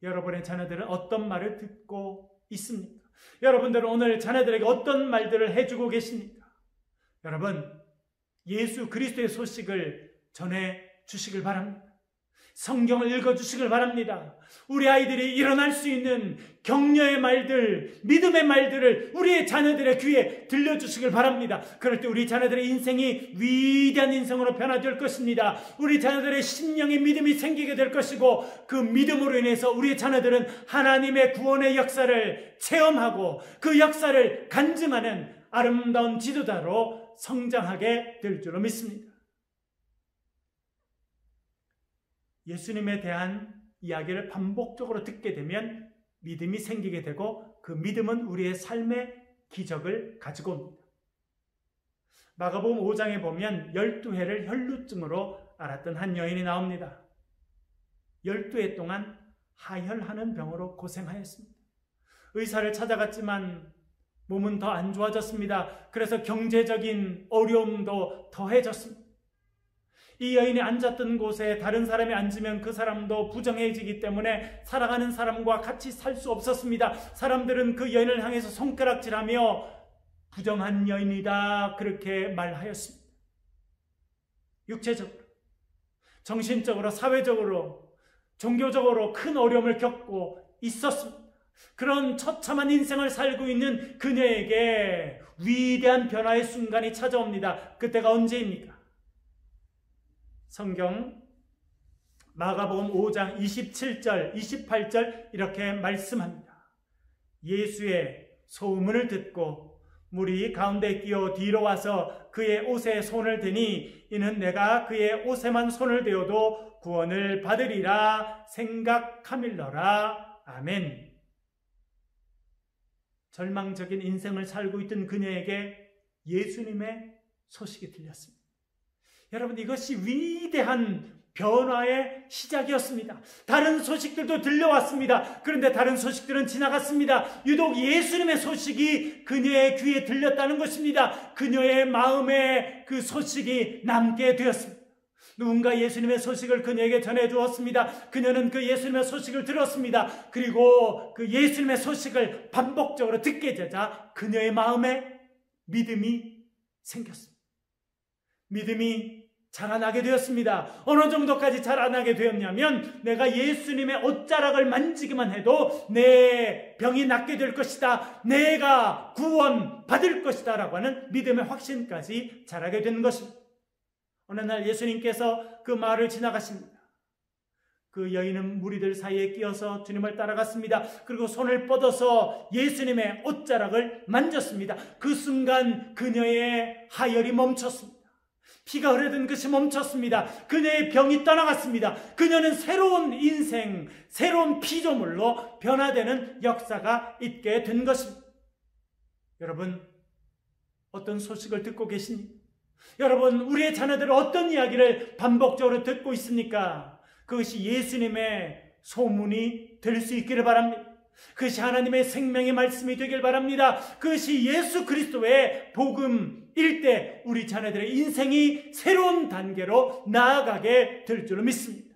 여러분의 자녀들은 어떤 말을 듣고 있습니까? 여러분들은 오늘 자녀들에게 어떤 말들을 해주고 계십니까? 여러분, 예수 그리스도의 소식을 전해 주시길 바랍니다. 성경을 읽어주시길 바랍니다. 우리 아이들이 일어날 수 있는 격려의 말들, 믿음의 말들을 우리의 자녀들의 귀에 들려주시길 바랍니다. 그럴 때 우리 자녀들의 인생이 위대한 인생으로 변화될 것입니다. 우리 자녀들의 심령의 믿음이 생기게 될 것이고, 그 믿음으로 인해서 우리의 자녀들은 하나님의 구원의 역사를 체험하고 그 역사를 간증하는 아름다운 지도자로 성장하게 될 줄로 믿습니다. 예수님에 대한 이야기를 반복적으로 듣게 되면 믿음이 생기게 되고, 그 믿음은 우리의 삶의 기적을 가지고 옵니다. 마가복음 5장에 보면 12해를 혈루증으로 앓았던 한 여인이 나옵니다. 12해 동안 하혈하는 병으로 고생하였습니다. 의사를 찾아갔지만 몸은 더 안 좋아졌습니다. 그래서 경제적인 어려움도 더해졌습니다. 이 여인이 앉았던 곳에 다른 사람이 앉으면 그 사람도 부정해지기 때문에 살아가는 사람과 같이 살 수 없었습니다. 사람들은 그 여인을 향해서 손가락질하며 부정한 여인이다, 그렇게 말하였습니다. 육체적으로, 정신적으로, 사회적으로, 종교적으로 큰 어려움을 겪고 있었습니다. 그런 처참한 인생을 살고 있는 그녀에게 위대한 변화의 순간이 찾아옵니다. 그때가 언제입니까? 성경 마가복음 5장 27절, 28절 이렇게 말씀합니다. 예수의 소문을 듣고 무리 가운데 끼어 뒤로 와서 그의 옷에 손을 대니 이는 내가 그의 옷에만 손을 대어도 구원을 받으리라 생각함일러라. 아멘. 절망적인 인생을 살고 있던 그녀에게 예수님의 소식이 들렸습니다. 여러분, 이것이 위대한 변화의 시작이었습니다. 다른 소식들도 들려왔습니다. 그런데 다른 소식들은 지나갔습니다. 유독 예수님의 소식이 그녀의 귀에 들렸다는 것입니다. 그녀의 마음에 그 소식이 남게 되었습니다. 누군가 예수님의 소식을 그녀에게 전해주었습니다. 그녀는 그 예수님의 소식을 들었습니다. 그리고 그 예수님의 소식을 반복적으로 듣게 되자 그녀의 마음에 믿음이 생겼습니다. 믿음이 자라나게 되었습니다. 어느 정도까지 자라나게 되었냐면, 내가 예수님의 옷자락을 만지기만 해도 내 병이 낫게 될 것이다, 내가 구원받을 것이다 라고 하는 믿음의 확신까지 자라게 된 것입니다. 어느 날 예수님께서 그 마을을 지나가십니다. 그 여인은 무리들 사이에 끼어서 주님을 따라갔습니다. 그리고 손을 뻗어서 예수님의 옷자락을 만졌습니다. 그 순간 그녀의 하혈이 멈췄습니다. 피가 흐르던 것이 멈췄습니다. 그녀의 병이 떠나갔습니다. 그녀는 새로운 인생, 새로운 피조물로 변화되는 역사가 있게 된 것입니다. 여러분, 어떤 소식을 듣고 계십니까? 여러분, 우리의 자녀들은 어떤 이야기를 반복적으로 듣고 있습니까? 그것이 예수님의 소문이 될 수 있기를 바랍니다. 그것이 하나님의 생명의 말씀이 되길 바랍니다. 그것이 예수 그리스도의 복음일 때 우리 자녀들의 인생이 새로운 단계로 나아가게 될 줄로 믿습니다.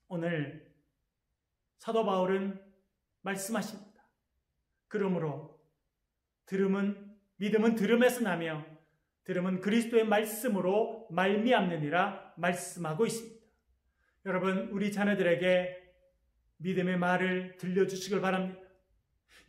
오늘 사도 바울은 말씀하십니다. 그러므로 믿음은 들음에서 나며 들음은 그리스도의 말씀으로 말미암느니라 말씀하고 있습니다. 여러분, 우리 자녀들에게 믿음의 말을 들려주시길 바랍니다.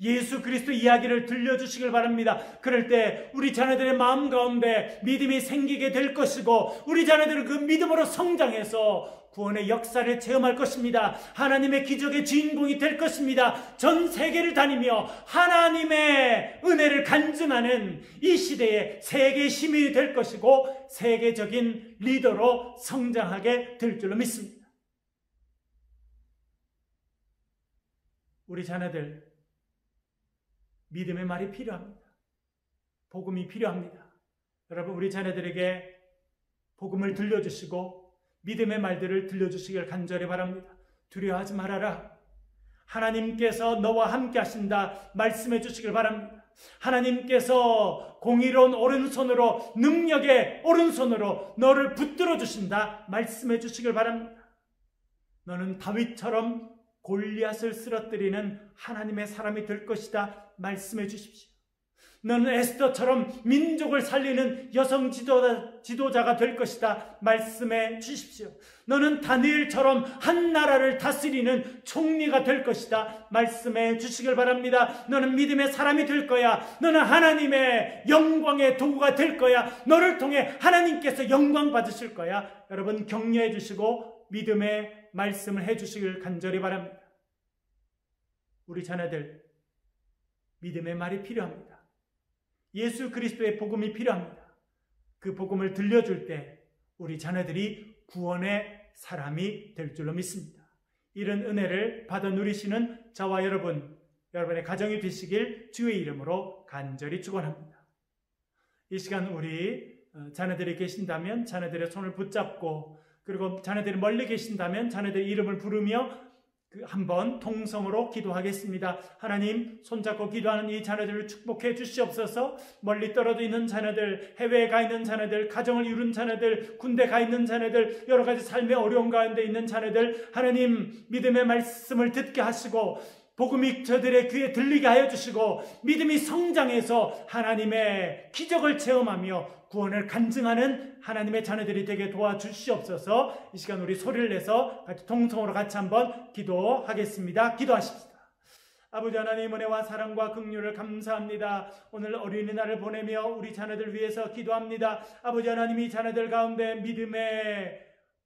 예수 그리스도 이야기를 들려주시길 바랍니다. 그럴 때 우리 자녀들의 마음 가운데 믿음이 생기게 될 것이고 우리 자녀들은 그 믿음으로 성장해서 구원의 역사를 체험할 것입니다. 하나님의 기적의 주인공이 될 것입니다. 전 세계를 다니며 하나님의 은혜를 간증하는 이 시대의 세계 시민이 될 것이고 세계적인 리더로 성장하게 될 줄로 믿습니다. 우리 자녀들 믿음의 말이 필요합니다. 복음이 필요합니다. 여러분, 우리 자녀들에게 복음을 들려주시고 믿음의 말들을 들려주시길 간절히 바랍니다. 두려워하지 말아라. 하나님께서 너와 함께 하신다 말씀해 주시길 바랍니다. 하나님께서 공의로운 오른손으로, 능력의 오른손으로 너를 붙들어 주신다 말씀해 주시길 바랍니다. 너는 다윗처럼 골리앗을 쓰러뜨리는 하나님의 사람이 될 것이다 말씀해 주십시오. 너는 에스더처럼 민족을 살리는 여성 지도자가 될 것이다 말씀해 주십시오. 너는 다니엘처럼 한 나라를 다스리는 총리가 될 것이다 말씀해 주시길 바랍니다. 너는 믿음의 사람이 될 거야. 너는 하나님의 영광의 도구가 될 거야. 너를 통해 하나님께서 영광 받으실 거야. 여러분, 격려해 주시고 믿음의 말씀을 해 주시길 간절히 바랍니다. 우리 자녀들 믿음의 말이 필요합니다. 예수 그리스도의 복음이 필요합니다. 그 복음을 들려줄 때 우리 자녀들이 구원의 사람이 될 줄로 믿습니다. 이런 은혜를 받아 누리시는 저와 여러분의 가정이 되시길 주의 이름으로 간절히 축원합니다. 이 시간 우리 자녀들이 계신다면 자녀들의 손을 붙잡고, 그리고 자녀들이 멀리 계신다면 자녀들의 이름을 부르며 한번 통성으로 기도하겠습니다. 하나님, 손잡고 기도하는 이 자녀들을 축복해 주시옵소서. 멀리 떨어져 있는 자녀들, 해외에 가 있는 자녀들, 가정을 이룬 자녀들, 군대 가 있는 자녀들, 여러 가지 삶의 어려움 가운데 있는 자녀들, 하나님 믿음의 말씀을 듣게 하시고 복음이 저들의 귀에 들리게 하여 주시고 믿음이 성장해서 하나님의 기적을 체험하며 구원을 간증하는 하나님의 자녀들이 되게 도와주시옵소서. 이 시간 우리 소리를 내서 같이 통성으로 같이 한번 기도하겠습니다. 기도하십시다. 아버지 하나님, 은혜와 사랑과 긍휼을 감사합니다. 오늘 어린이날을 보내며 우리 자녀들 위해서 기도합니다. 아버지 하나님, 이 자녀들 가운데 믿음의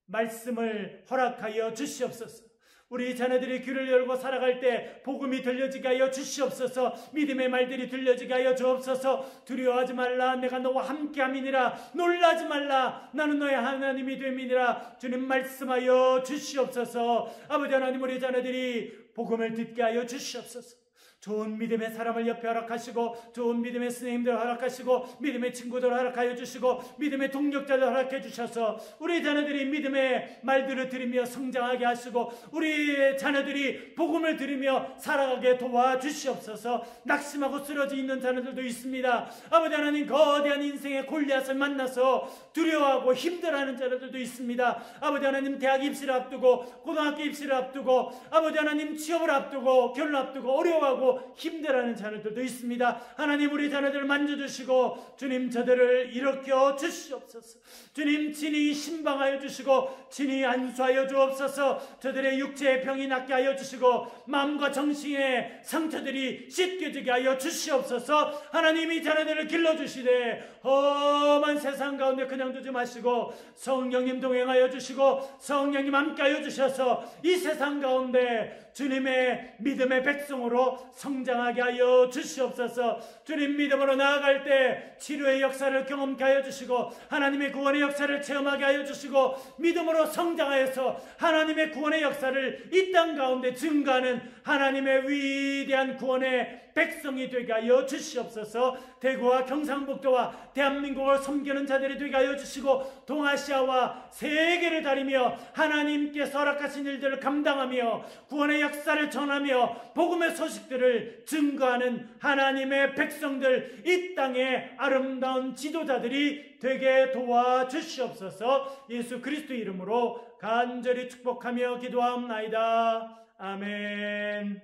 말씀을 허락하여 주시옵소서. 우리 자녀들이 귀를 열고 살아갈 때 복음이 들려지게 하여 주시옵소서. 믿음의 말들이 들려지게 하여 주옵소서. 두려워하지 말라, 내가 너와 함께함이니라. 놀라지 말라, 나는 너의 하나님이 됨이니라. 주님 말씀하여 주시옵소서. 아버지 하나님, 우리 자녀들이 복음을 듣게 하여 주시옵소서. 좋은 믿음의 사람을 옆에 허락하시고, 좋은 믿음의 선생님들 허락하시고, 믿음의 친구들 허락하여 주시고, 믿음의 동력자들 허락해 주셔서 우리 자녀들이 믿음의 말들을 들으며 성장하게 하시고, 우리 자녀들이 복음을 들으며 살아가게 도와주시옵소서. 낙심하고 쓰러져 있는 자녀들도 있습니다. 아버지 하나님, 거대한 인생의 골리앗을 만나서 두려워하고 힘들어하는 자녀들도 있습니다. 아버지 하나님, 대학 입시를 앞두고, 고등학교 입시를 앞두고, 아버지 하나님, 취업을 앞두고, 결혼 앞두고 어려워하고 힘들어하는 자녀들도 있습니다. 하나님, 우리 자녀들을 만져주시고 주님, 저들을 일으켜 주시옵소서. 주님, 친히 신방하여 주시고 친히 안수하여 주옵소서. 저들의 육체의 병이 낫게 하여 주시고 마음과 정신의 상처들이 씻겨지게 하여 주시옵소서. 하나님, 이 자녀들을 길러주시되 험한 세상 가운데 그냥 두지 마시고 성령님 동행하여 주시고 성령님 함께하여 주셔서 이 세상 가운데 주님의 믿음의 백성으로 성장하게 하여 주시옵소서. 주님 믿음으로 나아갈 때 치료의 역사를 경험케 하여 주시고 하나님의 구원의 역사를 체험하게 하여 주시고 믿음으로 성장하여서 하나님의 구원의 역사를 이 땅 가운데 증거하는 하나님의 위대한 구원의 백성이 되게 하여 주시옵소서. 대구와 경상북도와 대한민국을 섬기는 자들이 되게 하여 주시고 동아시아와 세계를 다니며 하나님께서 허락하신 일들을 감당하며 구원의 역사를 전하며 복음의 소식들을 증거하는 하나님의 백성들, 이 땅의 아름다운 지도자들이 되게 도와주시옵소서. 예수 그리스도 이름으로 간절히 축복하며 기도하옵나이다. 아멘.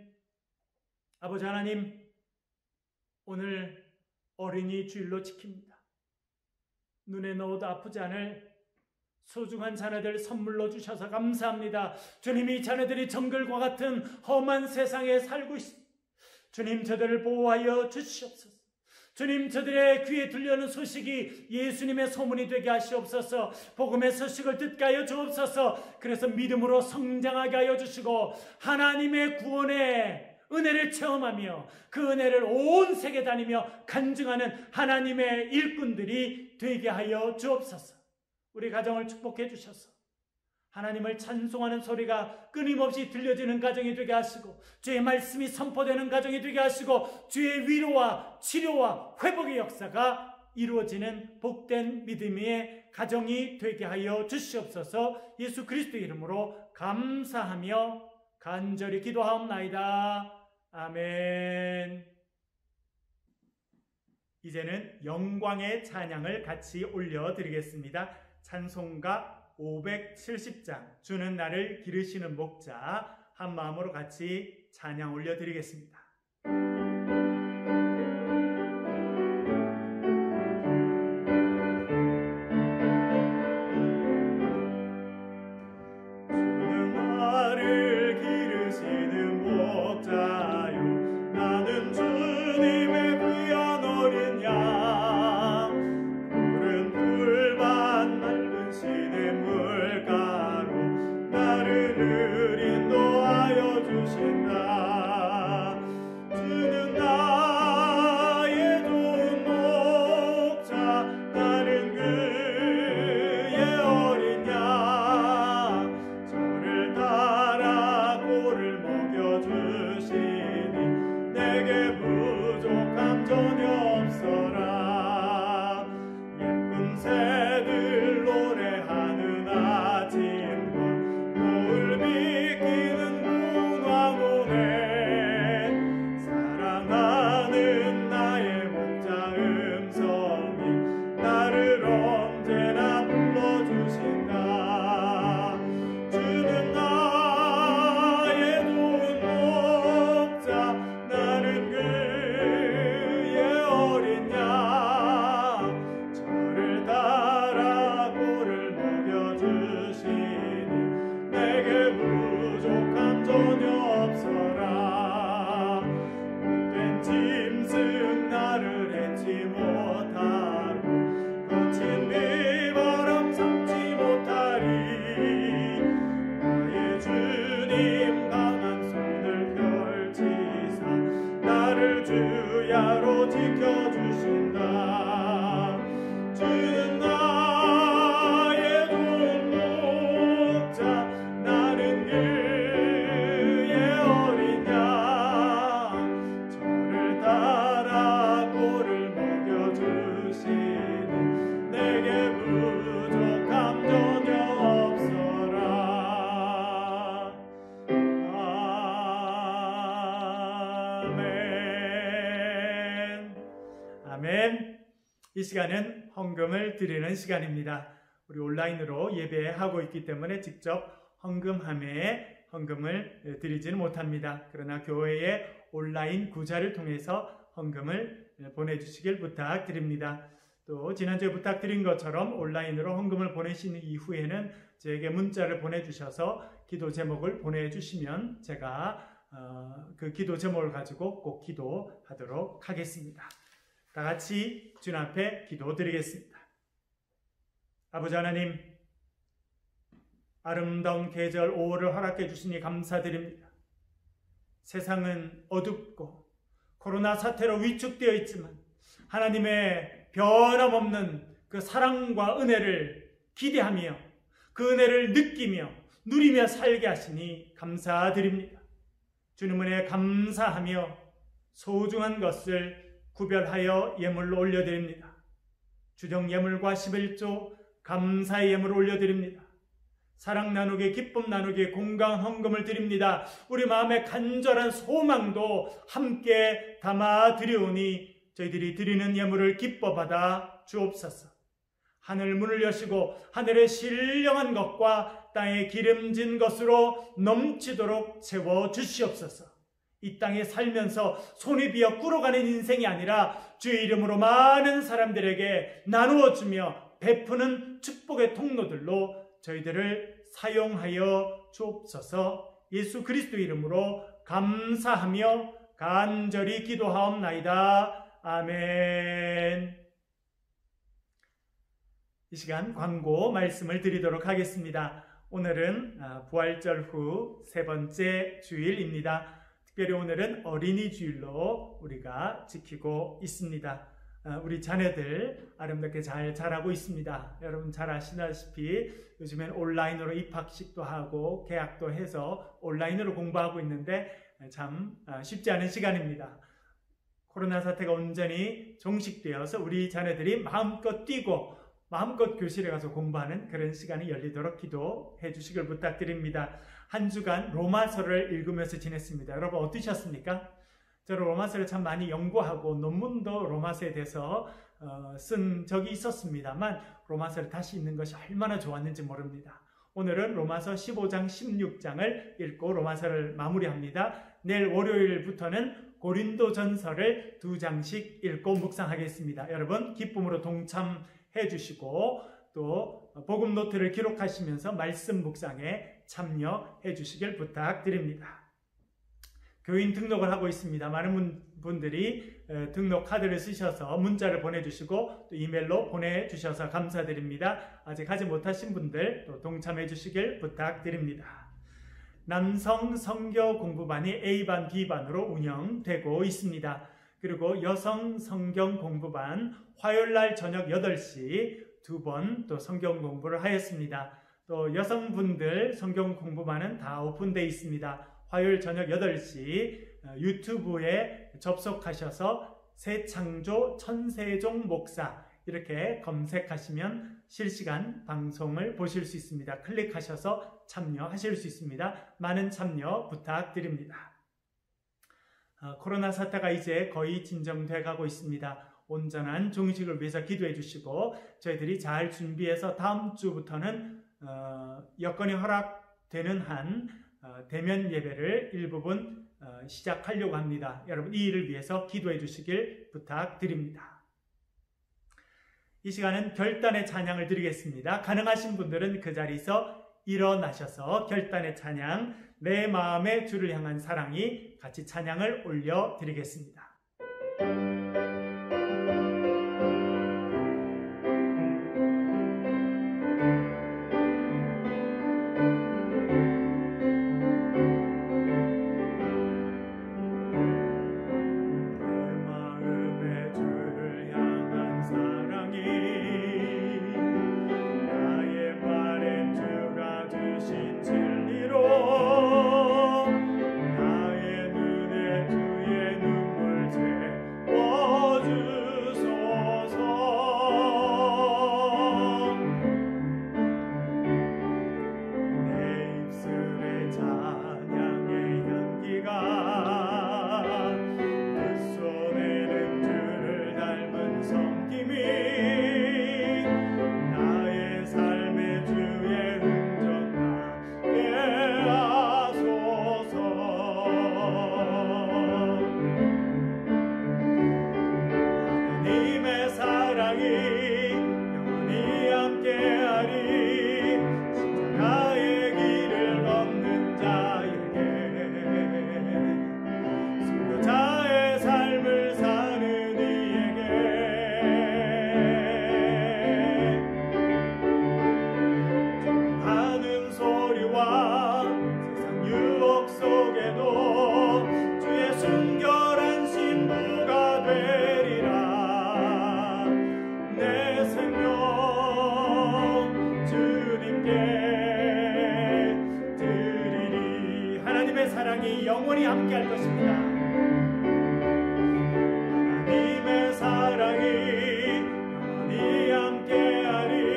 아버지 하나님, 오늘 어린이 주일로 지킵니다. 눈에 넣어도 아프지 않을 소중한 자녀들 선물로 주셔서 감사합니다. 주님이 자녀들이 정글과 같은 험한 세상에 살고 있습니다. 주님, 저들을 보호하여 주시옵소서. 주님, 저들의 귀에 들려오는 소식이 예수님의 소문이 되게 하시옵소서. 복음의 소식을 듣게 하여 주옵소서. 그래서 믿음으로 성장하게 하여 주시고 하나님의 구원의 은혜를 체험하며 그 은혜를 온 세계 다니며 간증하는 하나님의 일꾼들이 되게 하여 주옵소서. 우리 가정을 축복해 주셔서 하나님을 찬송하는 소리가 끊임없이 들려지는 가정이 되게 하시고 주의 말씀이 선포되는 가정이 되게 하시고 주의 위로와 치료와 회복의 역사가 이루어지는 복된 믿음의 가정이 되게 하여 주시옵소서. 예수 그리스도의 이름으로 감사하며 간절히 기도하옵나이다. 아멘. 이제는 영광의 찬양을 같이 올려드리겠습니다. 찬송가 570장 주는 나를 기르시는 목자, 한 마음으로 같이 찬양 올려드리겠습니다. 주는 나를 기르시는 목자요, 나는 주님의 귀한 어린 양, 푸른 풀밭 맑은 시냇물가로 나를 늘 인도하여 주신다. 주는 나의 좋은 목자, 나는 그의 어린 양, 저를 따라 꼴을 먹여주시니 내게 부족함 전혀 없어라. 예쁜 새들 노래하는 아침과 노을 비키는 문화문에 사랑하는 나의 목자 음성이 나를 언제나 불러주신다. 주는 나의 좋은 목자, 나는 그의 어린 양, 저를 따라 꼴을 먹여주시니 내게 부족함 전혀 없어라. 못된 짐승 나를 해치 못하고 거친 비바람 삼지 못하리. 나의 주님 강한 손을 펼치사 나를 주야로 지켜주신다. 주는 나의 좋은 목자, 나는 그의 어린 양, 저를 따라 꼴을 먹여주시니 내게 부족함 전혀 없어라. 아멘. 아멘. 이 시간은 헌금을 드리는 시간입니다. 우리 온라인으로 예배하고 있기 때문에 직접 헌금함에 헌금을 드리지는 못합니다. 그러나 교회의 온라인 구좌를 통해서 헌금을 보내주시길 부탁드립니다. 또 지난주에 부탁드린 것처럼 온라인으로 헌금을 보내신 이후에는 저에게 문자를 보내주셔서 기도 제목을 보내주시면 제가 그 기도 제목을 가지고 꼭 기도하도록 하겠습니다. 다 같이 주님 앞에 기도드리겠습니다. 아버지 하나님, 아름다운 계절 5월을 허락해 주시니 감사드립니다. 세상은 어둡고 코로나 사태로 위축되어 있지만 하나님의 변함없는 그 사랑과 은혜를 기대하며 그 은혜를 느끼며 누리며 살게 하시니 감사드립니다. 주님 은혜에 감사하며 소중한 것을 구별하여 예물로 올려드립니다. 주정 예물과 11조 감사의 예물을 올려드립니다. 사랑 나누기, 기쁨 나누기, 공강 헌금을 드립니다. 우리 마음의 간절한 소망도 함께 담아 드리오니 저희들이 드리는 예물을 기뻐 받아 주옵소서. 하늘 문을 여시고 하늘의 신령한 것과 땅에 기름진 것으로 넘치도록 채워 주시옵소서. 이 땅에 살면서 손이 비어 꿇어가는 인생이 아니라 주의 이름으로 많은 사람들에게 나누어주며 베푸는 축복의 통로들로 저희들을 사용하여 주옵소서. 예수 그리스도 이름으로 감사하며 간절히 기도하옵나이다. 아멘. 이 시간 광고 말씀을 드리도록 하겠습니다. 오늘은 부활절 후 세 번째 주일입니다. 특별히 오늘은 어린이 주일로 우리가 지키고 있습니다. 우리 자녀들 아름답게 잘 자라고 있습니다. 여러분 잘 아시다시피 요즘엔 온라인으로 입학식도 하고 개학도 해서 온라인으로 공부하고 있는데 참 쉽지 않은 시간입니다. 코로나 사태가 온전히 종식되어서 우리 자녀들이 마음껏 뛰고 마음껏 교실에 가서 공부하는 그런 시간이 열리도록 기도해 주시길 부탁드립니다. 한 주간 로마서를 읽으면서 지냈습니다. 여러분 어떠셨습니까? 저는 로마서를 참 많이 연구하고 논문도 로마서에 대해서 쓴 적이 있었습니다만 로마서를 다시 읽는 것이 얼마나 좋았는지 모릅니다. 오늘은 로마서 15장, 16장을 읽고 로마서를 마무리합니다. 내일 월요일부터는 고린도전서를 2장씩 읽고 묵상하겠습니다. 여러분 기쁨으로 동참해 주시고 또 복음 노트를 기록하시면서 말씀 묵상에 참여해 주시길 부탁드립니다. 교인 등록을 하고 있습니다. 많은 분들이 등록 카드를 쓰셔서 문자를 보내주시고 또 이메일로 보내주셔서 감사드립니다. 아직 하지 못하신 분들 또 동참해 주시길 부탁드립니다. 남성 성경 공부반이 A반, B반으로 운영되고 있습니다. 그리고 여성 성경 공부반 화요일날 저녁 8시 2번 또 성경 공부를 하였습니다. 또 여성분들 성경 공부반은 다 오픈되어 있습니다. 화요일 저녁 8시 유튜브에 접속하셔서 새창조 천세종 목사 이렇게 검색하시면 실시간 방송을 보실 수 있습니다. 클릭하셔서 참여하실 수 있습니다. 많은 참여 부탁드립니다. 코로나 사태가 이제 거의 진정돼 가고 있습니다. 온전한 종식을 위해서 기도해 주시고 저희들이 잘 준비해서 다음 주부터는 여건이 허락되는 한 대면 예배를 일부분 시작하려고 합니다. 여러분 이 일을 위해서 기도해 주시길 부탁드립니다. 이 시간은 결단의 찬양을 드리겠습니다. 가능하신 분들은 그 자리에서 일어나셔서 결단의 찬양, 내 마음의 주를 향한 사랑이 같이 찬양을 올려드리겠습니다. 사랑이 영원히 함께할 것입니다. 하나님의 사랑이 영원히 함께하리.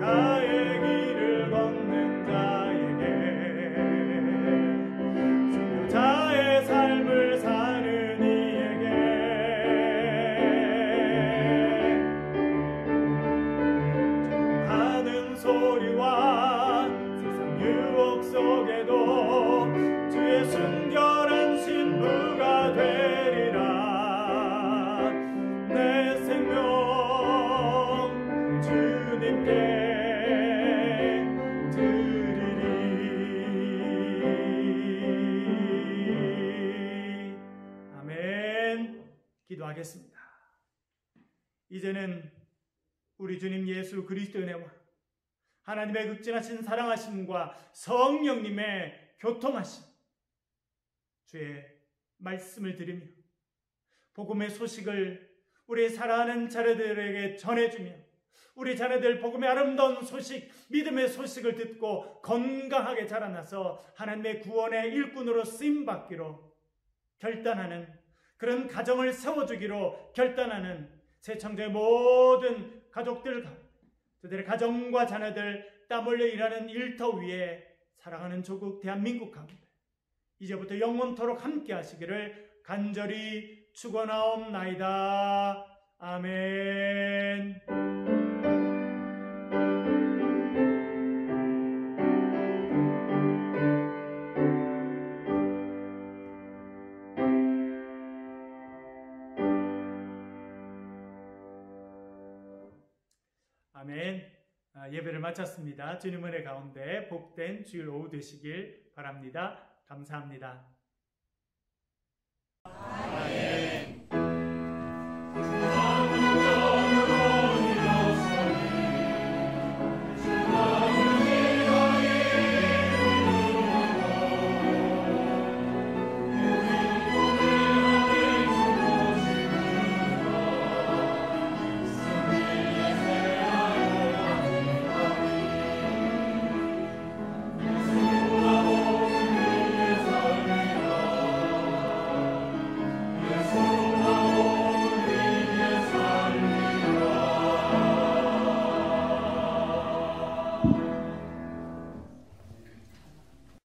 십자가의 길을 걷는 자에게 순교자의 삶을 사는 이에게 하는 소리와 세상 유혹 속에도 주의 순결한 이제는 우리 주님 예수 그리스도의 은혜와 하나님의 극진하신 사랑하심과 성령님의 교통하심, 주의 말씀을 들으며 복음의 소식을 우리 사랑하는 자녀들에게 전해주며 우리 자녀들 복음의 아름다운 소식, 믿음의 소식을 듣고 건강하게 자라나서 하나님의 구원의 일꾼으로 쓰임받기로 결단하는 그런 가정을 세워주기로 결단하는 새청자의 모든 가족들, 그들의 가정과 자녀들 땀 흘려 일하는 일터 위에 사랑하는 조국 대한민국 가운데 이제부터 영원토록 함께 하시기를 간절히 축원하옵나이다. 아멘. 아멘. 예배를 마쳤습니다. 주님 은혜 가운데 복된 주일 오후 되시길 바랍니다. 감사합니다.